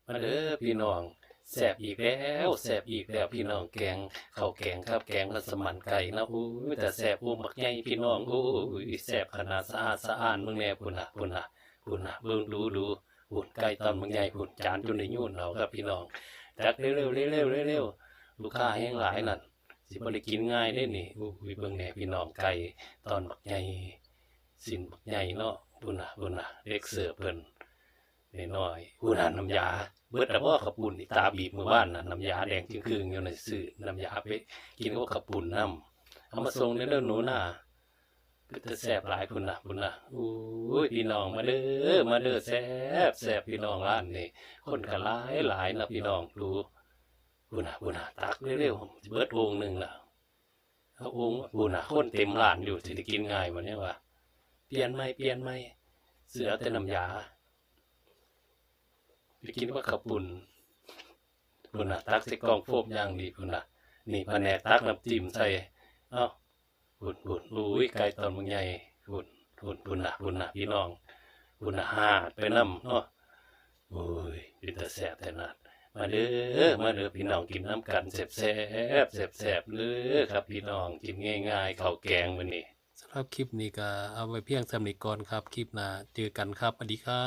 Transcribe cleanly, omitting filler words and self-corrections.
มาเด้อพี่น้องแซ่บอีกแล้วแซ่บอีกแล้วพี่น้องแกงข้าวแกงครับแกงมัสมั่นไก่นะอู้ยแต่แซ่บบักใหญ่พี่น้องอู้ยแซ่บขนาดสะอาดสะอ้านเบิ่งแน่พุ่นน่ะพุ่นน่ะพุ่นน่ะเบิ่งดูพุ่นไก่ตอนบักใหญ่พุ่นจานจนได้ยุ่นเอาครับพี่น้องจัดเร็วๆเร็วๆลูกค้าแห้งหลายนั่นสิบ่ได้กินง่ายเด้นี่อู้ยเบิ่งแน่พี่น้องไก่ตอนบักใหญ่สิ้นบักใหญ่เนาะพุ่นน่ะเด็กเสิร์ฟเพิ่น น้อยๆผู้นั้นน้ำยาเบิดแต่ว่าขับปุ่นอีตาบีบมือบ้านน่ะน้ำยาแดงจึงคืงอยู่ในสื่อน้ำยาไปกินก็ขับปุ่นน้ำเอามาส่งในเรื่องหนูน่ะก็จะแซ่บหลายพุ่นน่ะอู้ยพี่น้องมาเด้อแซ่บพี่น้องร้านนี่คนก็หลายนะพี่น้องดูพุ่นน่ะตักเร็วๆเบิดวงหนึ่งล่ะเอาวงพุ่นน่ะคนเต็มร้านอยู่สิได้กินง่ายวันนี้ว่าเปลี่ยนไหมเสือแต่น้ำยาไปกินว่าขับปุ่นพุ่นน่ะตักใส่กล่องโฟมอย่างดีพุ่นน่ะนี่แผนกตักน้ำจิ้มใส่เอ้าพุ่นอุ้ยไก่ตอนมึงใหญ่พุ่นน่ะพี่น้องพุ่นน่ะหาดไปน้ำเนาะโอ้ยเป็นแต่แซ่บแต่นัดมาเด้อพี่น้องกินน้ำกันแซ่บเลยครับพี่น้องกินง่ายๆข้าวแกงมื้อนี้สำหรับคลิปนี้ก็เอาไว้เพียงสำนี้ก่อนครับคลิปหน้าเจอกันครับสวัสดีครับ